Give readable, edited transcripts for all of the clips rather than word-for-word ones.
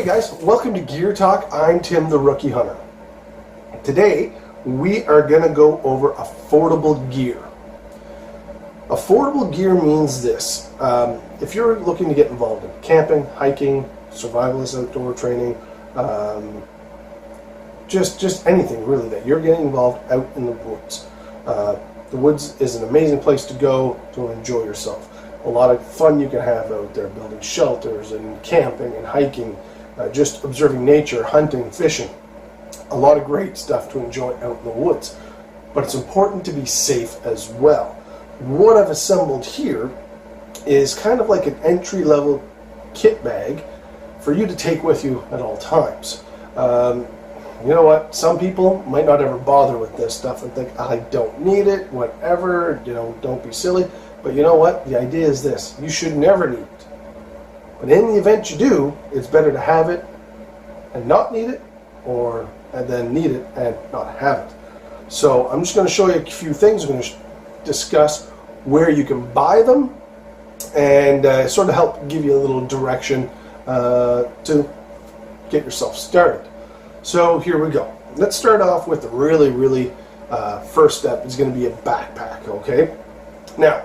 guys, welcome to Gear Talk. I'm Tim the Rookie Hunter. Today we are going to go over affordable gear. Affordable gear means this. If you're looking to get involved in camping, hiking, survivalist outdoor training, just anything really that you're getting involved out in the woods. The woods is an amazing place to go to enjoy yourself. A lot of fun you can have out there building shelters and camping and hiking, just observing nature, hunting, fishing. A lot of great stuff to enjoy out in the woods. But it's important to be safe as well. What I've assembled here is kind of like an entry-level kit bag for you to take with you at all times. You know what? Some people might not ever bother with this stuff and think, I don't need it, whatever, don't be silly. But you know what? The idea is this. You should never need it. But in the event you do, it's better to have it and not need it, and then need it and not have it. So I'm just going to show you a few things. I'm going to discuss where you can buy them and sort of help give you a little direction to get yourself started. So here we go. Let's start off with the really first step is going to be a backpack, okay? Now,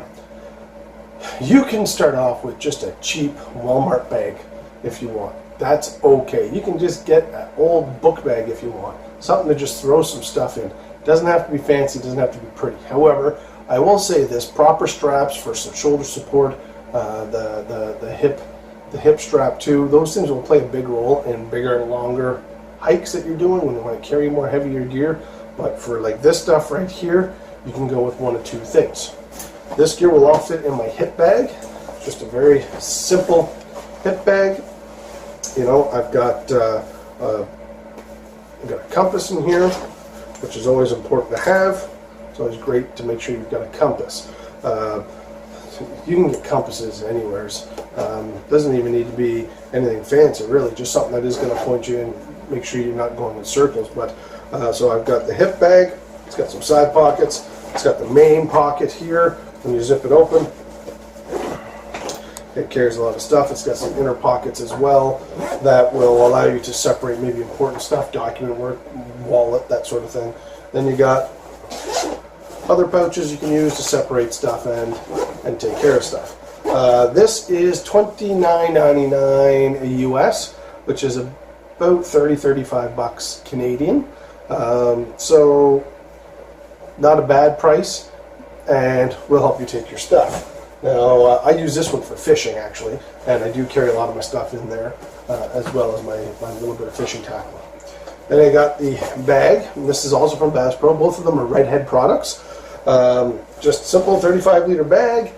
you can start off with just a cheap Walmart bag if you want. That's okay. You can just get an old book bag if you want. Something to just throw some stuff in. Doesn't have to be fancy, doesn't have to be pretty. However, I will say this, proper straps for some shoulder support, the hip strap too, those things will play a big role in bigger and longer hikes that you're doing when you want to carry more heavier gear. But for like this stuff right here, you can go with one of two things. This gear will all fit in my hip bag, just a very simple hip bag. I've got a compass in here, which is always important to have. It's always great to make sure you've got a compass. You can get compasses anywhere. Doesn't even need to be anything fancy, really. Just something that is going to point you and make sure you're not going in circles. But so I've got the hip bag. It's got some side pockets. It's got the main pocket here. When you zip it open, it carries a lot of stuff. It's got some inner pockets as well that will allow you to separate maybe important stuff, document work, wallet, that sort of thing. Then you got other pouches you can use to separate stuff and take care of stuff. This is $29.99 US, which is about 30-35 bucks Canadian. So not a bad price, and will help you take your stuff. Now, I use this one for fishing, actually, and I do carry a lot of my stuff in there, as well as my little bit of fishing tackle. Then I got the bag, and this is also from Bass Pro. Both of them are Redhead products. Just simple 35-liter bag.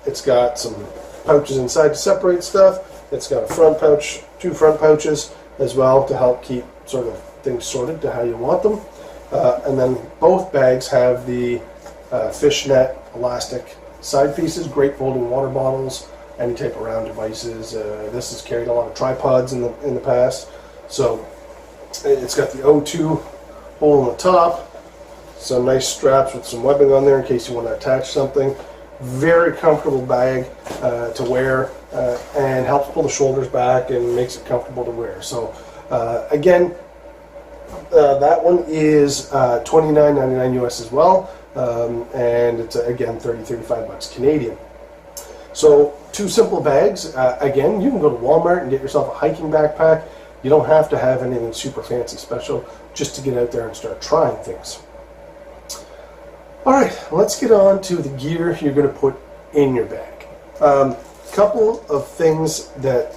It's got some pouches inside to separate stuff. It's got a front pouch, two front pouches as well to help keep sort of things sorted to how you want them. And then both bags have the fishnet elastic side pieces, great folding water bottles, any type of round devices. This has carried a lot of tripods in the past. So it's got the O2 hole on the top, some nice straps with some webbing on there in case you want to attach something. Very comfortable bag to wear and helps pull the shoulders back and makes it comfortable to wear. So again, that one is $29.99 US as well. And it's again 30-35 bucks Canadian. So two simple bags. Again, you can go to Walmart and get yourself a hiking backpack. You don't have to have anything super fancy special just to get out there and start trying things. Alright, let's get on to the gear you're going to put in your bag. Couple of things that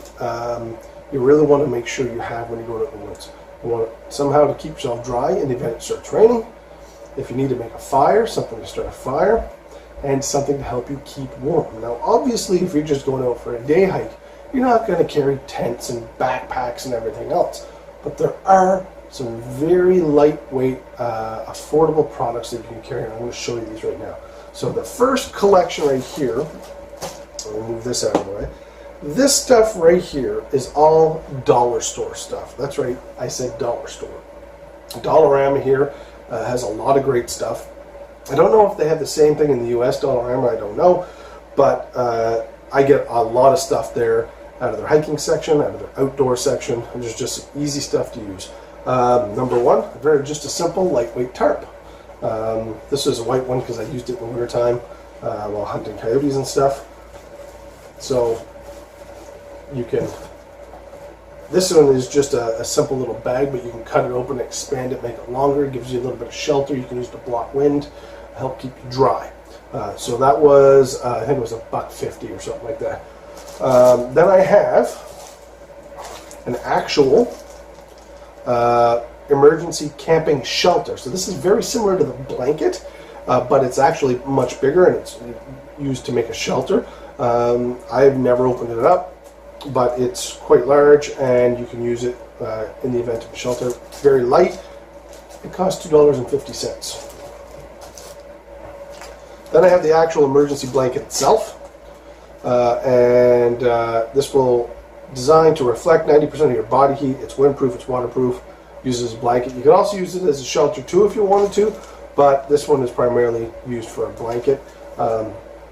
you really want to make sure you have when you go to the woods. You want somehow to keep yourself dry in the event it starts raining. If you need to make a fire, something to start a fire, and something to help you keep warm. Now, obviously, if you're just going out for a day hike, you're not going to carry tents and backpacks and everything else. But there are some very lightweight, affordable products that you can carry, and I'm going to show you these right now. So the first collection right here, I'll move this out of the way. This stuff right here is all dollar store stuff. That's right, I said dollar store. Dollarama here has a lot of great stuff. I don't know if they have the same thing in the US, Dollarama, I don't know, but I get a lot of stuff there, out of their hiking section, out of their outdoor section, and there's just easy stuff to use. Number one, just a simple lightweight tarp. This is a white one because I used it in winter time while hunting coyotes and stuff. So you can, this one is just a simple little bag, but you can cut it open, expand it, make it longer. It gives you a little bit of shelter. You can use it to block wind, help keep you dry. So that was, I think it was $1.50 or something like that. Then I have an actual emergency camping shelter. So this is very similar to the blanket, but it's actually much bigger and it's used to make a shelter. I've never opened it up, but it's quite large and you can use it in the event of a shelter. It's very light. It costs $2.50. Then I have the actual emergency blanket itself, and this will designed to reflect 90% of your body heat. It's windproof, it's waterproof, uses a blanket. You can also use it as a shelter too if you wanted to, but this one is primarily used for a blanket.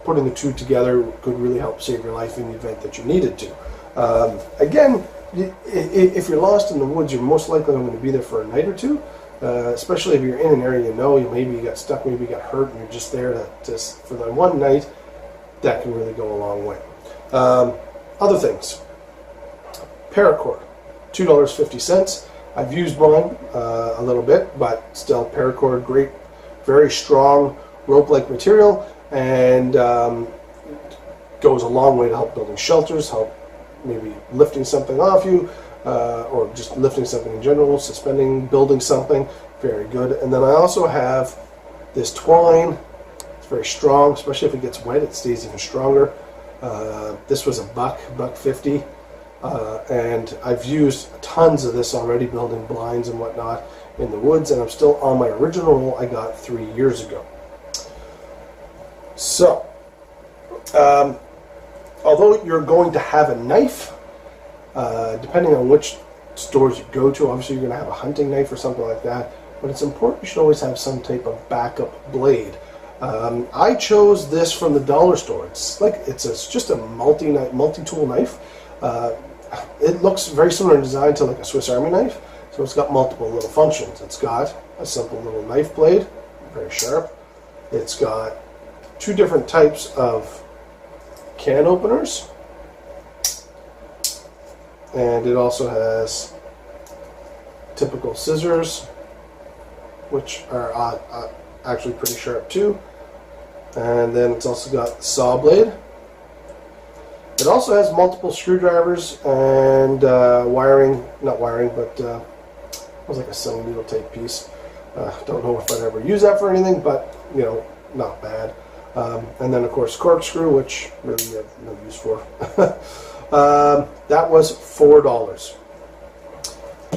Putting the two together could really help save your life in the event that you needed to. Again, if you're lost in the woods, you're most likely going to be there for a night or two, especially if you're in an area maybe you got stuck, maybe you got hurt, and you're just there for the one night. That can really go a long way. Other things. Paracord, $2.50. I've used mine a little bit, but still paracord, great, very strong rope-like material, and goes a long way to help building shelters, help maybe lifting something off you, or just lifting something in general, suspending, building something. Very good. And then I also have this twine. It's very strong, especially if it gets wet. It stays even stronger. This was $1.50. And I've used tons of this already, building blinds and whatnot in the woods, and I'm still on my original roll I got 3 years ago. So, although you're going to have a knife, depending on which stores you go to, obviously you're going to have a hunting knife or something like that, but it's important you should always have some type of backup blade. I chose this from the dollar store. It's just a multi-tool knife. It looks very similar in design to like a Swiss Army knife, so it's got multiple little functions. It's got a simple little knife blade, very sharp. It's got two different types of can openers, and it also has typical scissors, which are actually pretty sharp too. And then it's also got the saw blade. It also has multiple screwdrivers and not wiring, but it was like a sewing needle tape piece. Don't know if I'd ever use that for anything, but not bad. And then of course corkscrew, which really you have no use for. That was $4.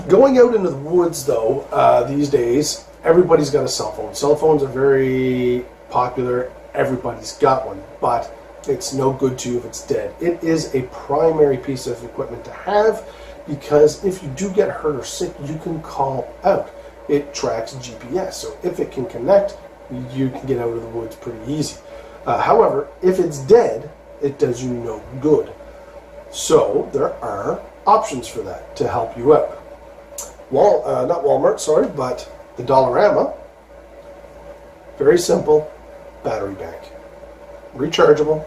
Going out into the woods though, these days, everybody's got a cell phone. Cell phones are very popular. Everybody's got one, but it's no good to you if it's dead. It is a primary piece of equipment to have, because if you do get hurt or sick, you can call out. It tracks GPS, so if it can connect, you can get out of the woods pretty easy. However, if it's dead, it does you no good. So there are options for that to help you out. Not Walmart, sorry, but the Dollarama. Very simple battery bank, rechargeable.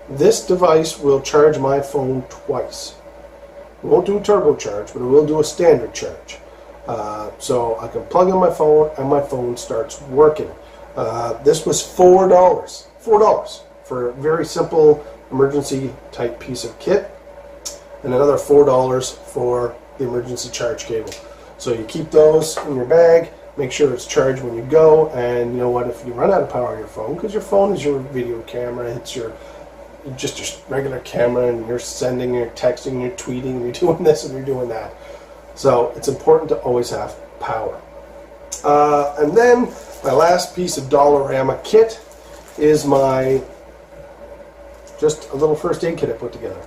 This device will charge my phone twice. It won't do a turbocharge, but it will do a standard charge. So I can plug in my phone and my phone starts working. This was $4. $4 for a very simple emergency type piece of kit, and another $4 for the emergency charge cable. So you keep those in your bag, make sure it's charged when you go, and you know what, if you run out of power on your phone, because your phone is your video camera, it's just your regular camera, and you're sending, you're texting, you're tweeting, you're doing this and you're doing that. So it's important to always have power. And then my last piece of Dollarama kit is just a little first aid kit I put together.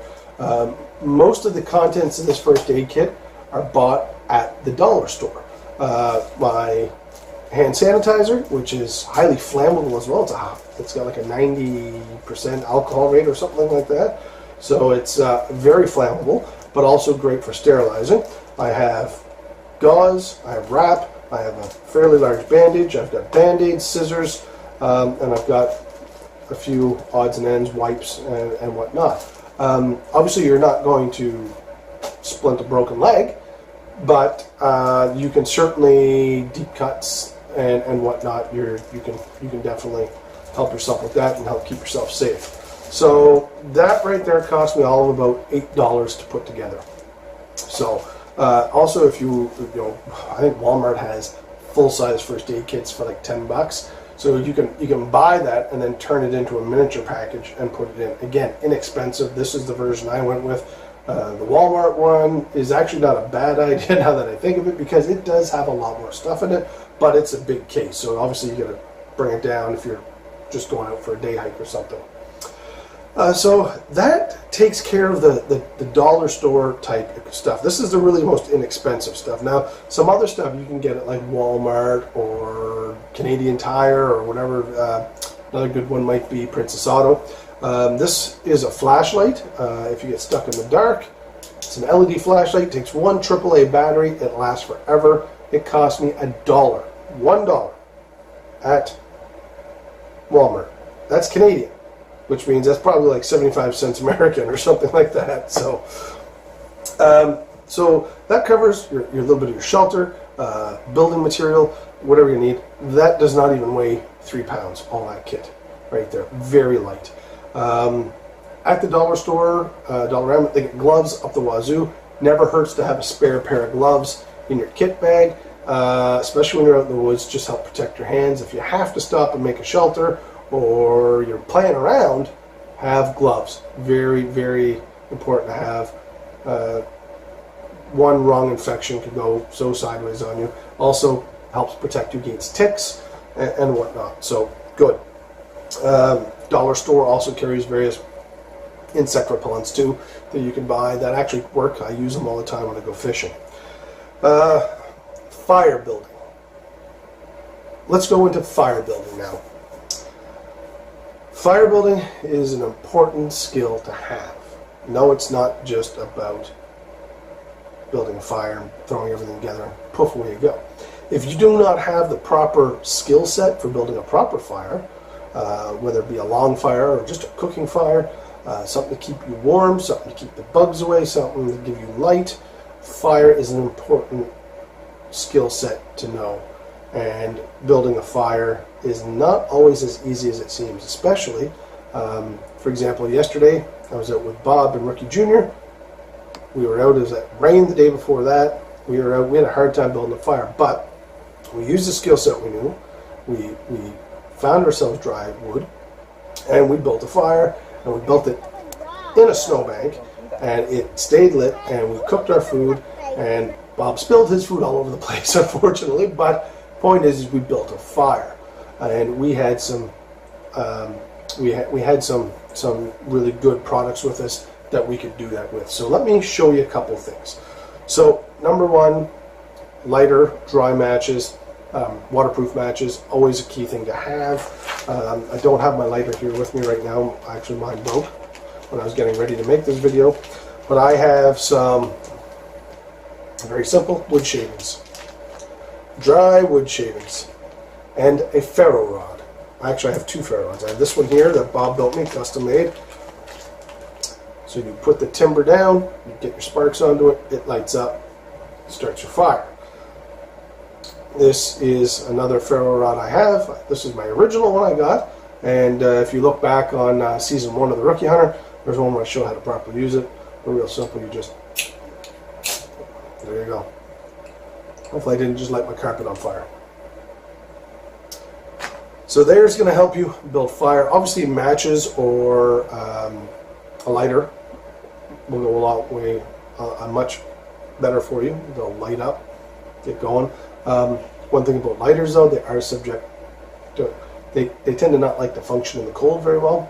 Most of the contents in this first aid kit are bought at the dollar store. My hand sanitizer, which is highly flammable as well. It's got like a 90% alcohol rate or something like that. So it's very flammable, but also great for sterilizing. I have gauze, I have wrap, I have a fairly large bandage, I've got band-aids, scissors, and I've got a few odds and ends, wipes, and whatnot. Obviously, you're not going to splint a broken leg, but you can certainly deep cuts and whatnot. You can definitely help yourself with that and help keep yourself safe. So that right there cost me all of about $8 to put together. So also, if you know, I think Walmart has full-size first aid kits for like $10. So you can buy that and then turn it into a miniature package and put it in. Again, inexpensive. This is the version I went with. The Walmart one is actually not a bad idea now that I think of it, because it does have a lot more stuff in it, but it's a big case. So obviously you got to bring it down if you're just going out for a day hike or something. So that takes care of the dollar store type stuff. This is the really most inexpensive stuff. Now, some other stuff you can get at like Walmart or Canadian Tire or whatever. Another good one might be Princess Auto. This is a flashlight. If you get stuck in the dark, it's an LED flashlight. It takes one AAA battery. It lasts forever. It cost me $1 at Walmart. That's Canadian, which means that's probably like 75 cents American or something like that. So, so that covers your little bit of your shelter, building material, whatever you need. That does not even weigh 3 pounds, all that kit right there. Very light. At the dollar store, Dollarama, they get gloves up the wazoo. Never hurts to have a spare pair of gloves in your kit bag, especially when you're out in the woods. Just help protect your hands. If you have to stop and make a shelter, or you're playing around, have gloves. Very, very important to have. One wrong infection could go so sideways on you. Also helps protect you against ticks and whatnot. So good. Dollar store also carries various insect repellents too that you can buy that actually work. I use them all the time when I go fishing. Fire building. Let's go into fire building now. Fire building is an important skill to have. No, it's not just about building a fire and throwing everything together and poof, away you go. If you do not have the proper skill set for building a proper fire, whether it be a lawn fire or just a cooking fire, something to keep you warm, something to keep the bugs away, something to give you light, fire is an important skill set to know. And building a fire is not always as easy as it seems, especially, for example, yesterday I was out with Bob and Rookie Jr. We were out, it was rain the day before that. We were out, we had a hard time building a fire, but we used the skill set we knew. We found ourselves dry wood, and we built a fire, and we built it in a snowbank, and it stayed lit, and we cooked our food, and Bob spilled his food all over the place, unfortunately, but point is we built a fire, and we had some we had some really good products with us that we could do that with. So let me show you a couple of things. So number one, lighter, dry matches, waterproof matches, always a key thing to have. I don't have my lighter here with me right now. Actually, mine broke when I was getting ready to make this video, but I have some very simple wood shavings. Dry wood shavings, and a ferro rod. Actually, I have two ferro rods. I have this one here that Bob built me, custom made. So you put the timber down, you get your sparks onto it, it lights up, starts your fire. This is another ferro rod I have. This is my original one I got, and if you look back on season 1 of the Rookie Hunter, there's one where I show how to properly use it. But real simple, you just, there you go. Hopefully I didn't just light my carpet on fire. So there's going to help you build fire. Obviously matches or a lighter will go a lot way, much better for you. They'll light up, get going. One thing about lighters though, they are subject to, they tend to not like to function in the cold very well.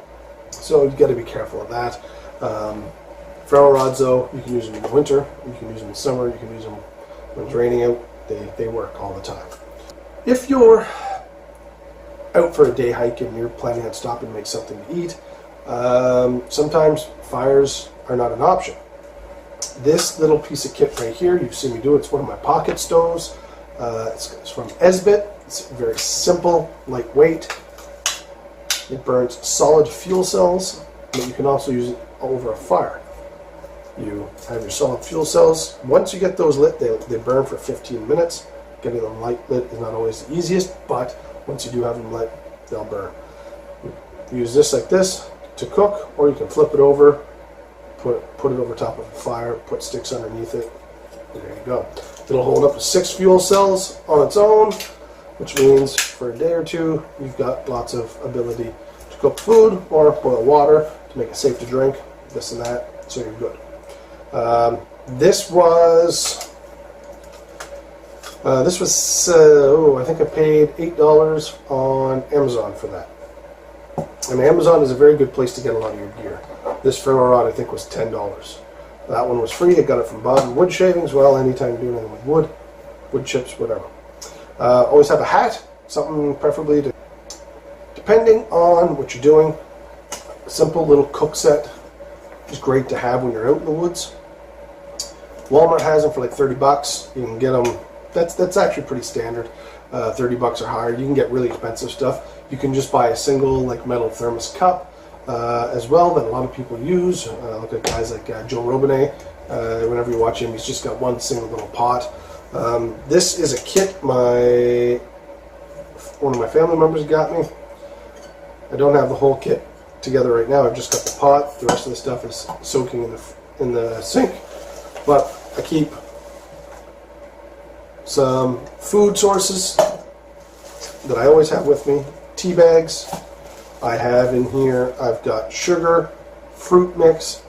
So you've got to be careful of that. Ferro rods though, you can use them in the winter, you can use them in summer, you can use them when it's raining out. They work all the time. If you're out for a day hike and you're planning on stopping to make something to eat, Sometimes fires are not an option. This little piece of kit right here, you've seen me do it, it's one of my pocket stoves. It's from Esbit. It's very simple, lightweight. It burns solid fuel cells, but you can also use it over a fire. You have your solid fuel cells. Once you get those lit, they burn for 15 minutes. Getting them lit is not always the easiest, but once you do have them lit, they'll burn. Use this like this to cook, or you can flip it over, put it over top of a fire, put sticks underneath it. There you go. It'll hold up to 6 fuel cells on its own, which means for a day or two, you've got lots of ability to cook food or boil water to make it safe to drink, this and that, so you're good. This was I think I paid $8 on Amazon for that. And Amazon is a very good place to get a lot of your gear. This ferro rod I think was $10. That one was free. I got it from Bob Wood Shavings. Well, anytime you're doing anything with wood chips, whatever. Always have a hat, something preferably to, depending on what you're doing. A simple little cook set is great to have when you're out in the woods. Walmart has them for like 30 bucks. You can get them. That's actually pretty standard. 30 bucks or higher. You can get really expensive stuff. You can just buy a single like metal thermos cup as well that a lot of people use. Look at guys like Joe Robinet. Whenever you watch him, he's just got one single little pot. This is a kit one of my family members got me. I don't have the whole kit together right now. I've just got the pot. The rest of the stuff is soaking in the sink. But I keep some food sources that I always have with me. Tea bags. I have in here, I've got sugar, fruit mix.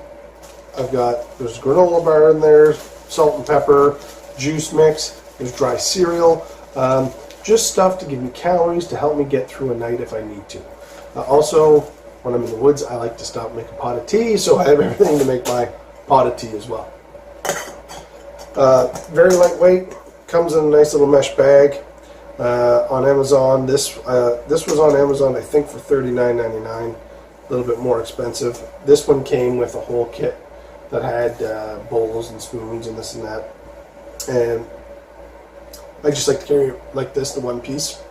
There's granola bar in there, salt and pepper, juice mix. There's dry cereal. Just stuff to give me calories to help me get through a night if I need to. Also, when I'm in the woods, I like to stop and make a pot of tea, so I have everything to make my pot of tea as well. Very lightweight. Comes in a nice little mesh bag. On Amazon, this was on Amazon I think for $39.99, a little bit more expensive. This one came with a whole kit that had bowls and spoons and this and that, and I just like to carry it like this, the one piece.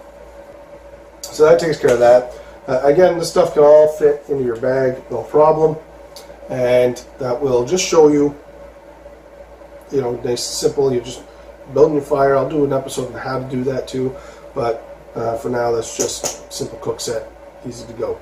So that takes care of that. Again, this stuff can all fit into your bag, no problem, and that will just show you, nice and simple. You just building your fire. I'll do an episode on how to do that too, but for now that's just simple cook set, easy to go.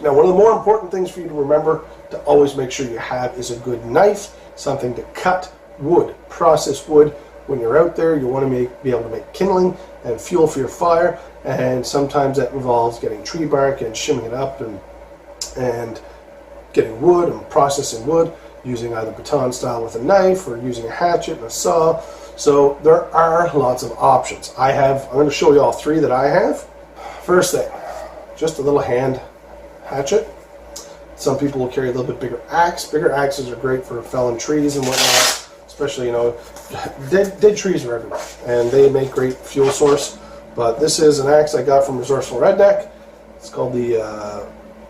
Now, one of the more important things for you to remember to always make sure you have is a good knife, something to cut wood, process wood. When you're out there, you want to be able to make kindling and fuel for your fire, and sometimes that involves getting tree bark and shimming it up and getting wood and processing wood using either baton style with a knife or using a hatchet and a saw. So there are lots of options. I'm going to show you all 3 that I have. First thing, just a little hand hatchet. Some people will carry a little bit bigger axe. Bigger axes are great for felling trees and whatnot, especially, dead trees are everywhere, and they make great fuel source. But this is an axe I got from Resourceful Redneck. It's called the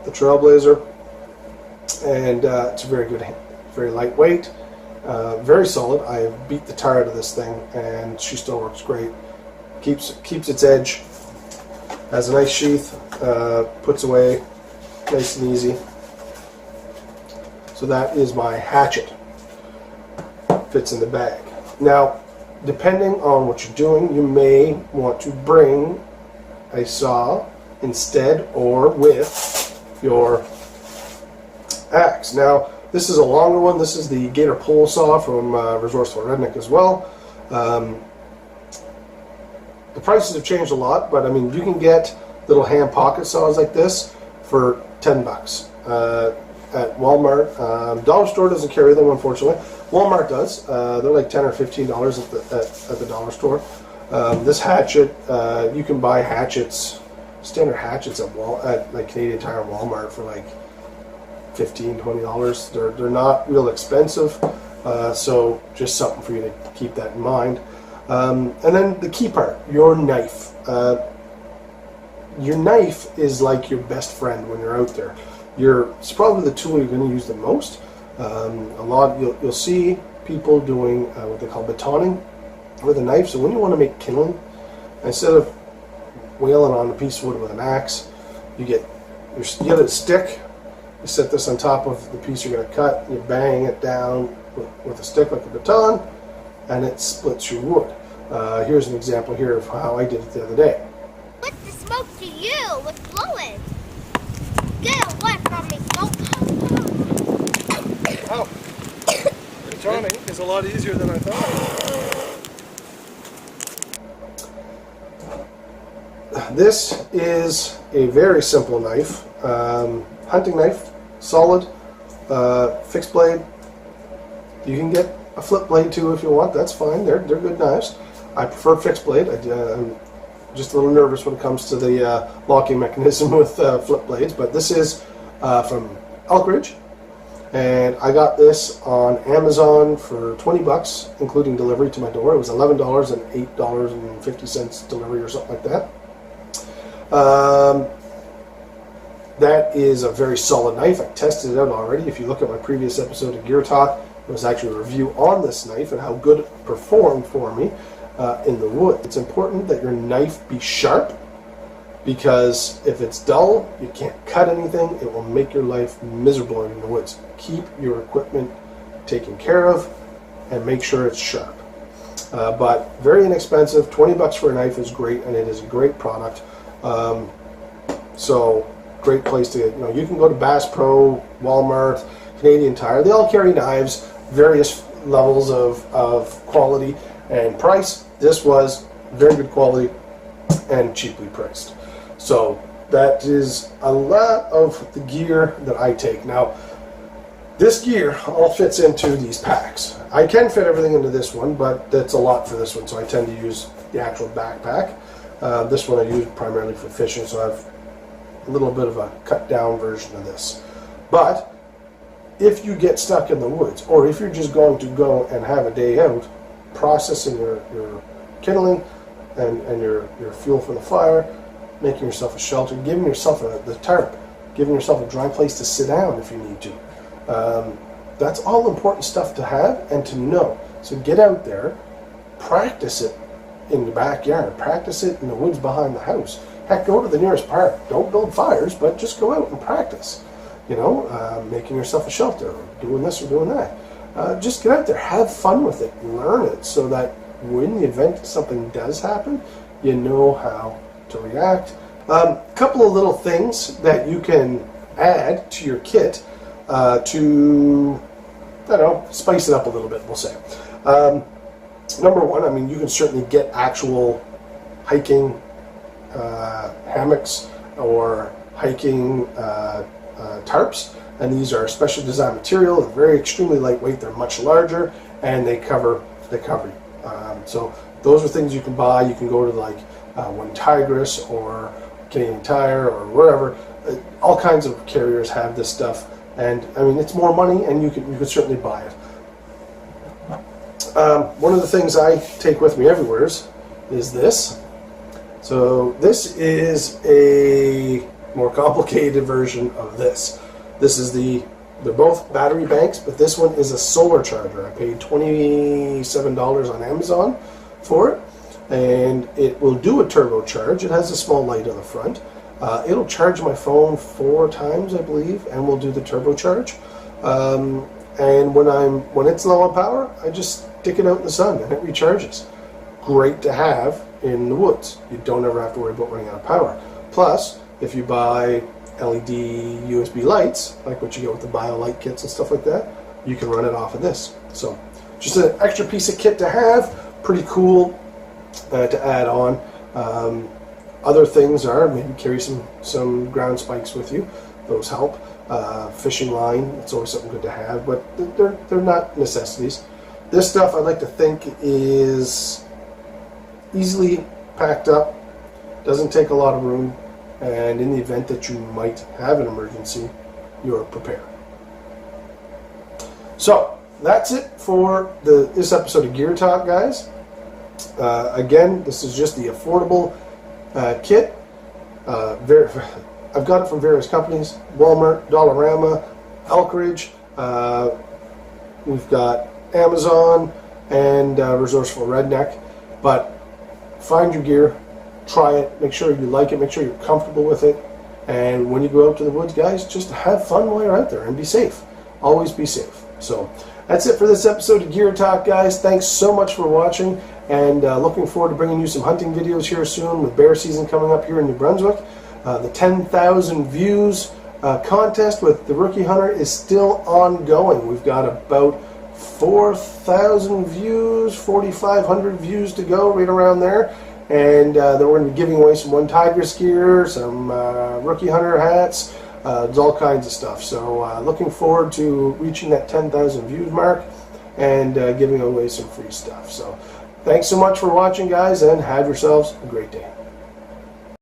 Trailblazer, and it's very good, very lightweight. Very solid. I beat the tar out of this thing, and she still works great. Keeps its edge. Has a nice sheath. Puts away nice and easy. So that is my hatchet. Fits in the bag. Now, depending on what you're doing, you may want to bring a saw instead or with your axe. Now, this is a longer one. This is the Gator pole saw from Resourceful Redneck as well. The prices have changed a lot, but I mean, you can get little hand pocket saws like this for 10 bucks at Walmart. Dollar store doesn't carry them, unfortunately. Walmart does. They're like $10 or $15 at the dollar store. This hatchet, you can buy hatchets, standard hatchets at like Canadian Tire and Walmart for like $15, $20. They're not real expensive, so just something for you to keep that in mind. And then the key part, your knife. Your knife is like your best friend when you're out there. it's probably the tool you're going to use the most. You'll see people doing what they call batoning with a knife. So when you want to make kindling, instead of wailing on a piece of wood with an axe, you get a stick. You set this on top of the piece you're going to cut. You bang it down with a stick like a baton, and it splits your wood. Here's an example here of how I did it the other day. What's the smoke to you? What's blowing? Get away from me, smoke! Oh, batoning is a lot easier than I thought. This is a very simple knife, hunting knife, solid, fixed blade. You can get a flip blade too if you want. That's fine. They're good knives. I prefer fixed blade. I'm just a little nervous when it comes to the locking mechanism with flip blades, but this is from Elkridge, and I got this on Amazon for 20 bucks, including delivery to my door. It was $11 and $8.50 delivery or something like that. That is a very solid knife. I tested it out already. If you look at my previous episode of Gear Talk, there was actually a review on this knife and how good it performed for me in the wood. It's important that your knife be sharp, because if it's dull, you can't cut anything. It will make your life miserable in the woods. Keep your equipment taken care of and make sure it's sharp. But very inexpensive. 20 bucks for a knife is great, and it is a great product. So great place to get. You can go to Bass Pro, Walmart, Canadian Tire. They all carry knives, various levels of quality and price. This was very good quality and cheaply priced. So that is a lot of the gear that I take. Now, this gear all fits into these packs. I can fit everything into this one, but that's a lot for this one, so I tend to use the actual backpack. This one I use primarily for fishing, so I have a little bit of a cut down version of this. But if you get stuck in the woods, or if you're just going to go and have a day out, processing your kindling and your fuel for the fire, making yourself a shelter, giving yourself the tarp, giving yourself a dry place to sit down if you need to. That's all important stuff to have and to know. So get out there, practice it in the backyard, practice it in the woods behind the house. Heck, go to the nearest park. Don't build fires, but just go out and practice. Making yourself a shelter, or doing this or doing that. Just get out there, have fun with it, learn it, so that when the event something does happen, you know how to react. Couple of little things that you can add to your kit to, spice it up a little bit, we'll say. Number one, you can certainly get actual hiking hammocks or hiking tarps, and these are special design material. They're very extremely lightweight. They're much larger, and they cover you. So those are things you can buy. You can go to like One Tigress or Canadian Tire or wherever. All kinds of carriers have this stuff, and it's more money, and you could certainly buy it. One of the things I take with me everywhere is this. So this is a more complicated version of this. They're both battery banks, but this one is a solar charger. I paid $27 on Amazon for it, and it will do a turbocharge. It has a small light on the front. It'll charge my phone 4 times, I believe, and will do the turbocharge. And when it's low on power, I just stick it out in the sun and it recharges. Great to have in the woods. You don't ever have to worry about running out of power. Plus, if you buy LED USB lights, like what you get with the BioLite kits and stuff like that, you can run it off of this. So, just an extra piece of kit to have. Pretty cool to add on. Other things are maybe carry some ground spikes with you. Those help. Fishing line, it's always something good to have, but they're not necessities. This stuff I like to think is easily packed up, doesn't take a lot of room, and in the event that you might have an emergency, you're prepared. So that's it for this episode of Gear Talk, guys. Again, this is just the affordable kit. I've got it from various companies: Walmart, Dollarama, Elkridge. We've got Amazon and Resourceful Redneck. But find your gear, try it, make sure you like it, make sure you're comfortable with it. And when you go out to the woods, guys, just have fun while you're out there and be safe. Always be safe. So that's it for this episode of Gear Talk, guys. Thanks so much for watching, and looking forward to bringing you some hunting videos here soon with bear season coming up here in New Brunswick. The 10,000 views contest with the Rookie Hunter is still ongoing. We've got about 4,000 views, 4,500 views to go, right around there. And then we're going to be giving away some One Tigress gear, some Rookie Hunter hats, there's all kinds of stuff. So looking forward to reaching that 10,000 views mark and giving away some free stuff. So thanks so much for watching, guys, and have yourselves a great day.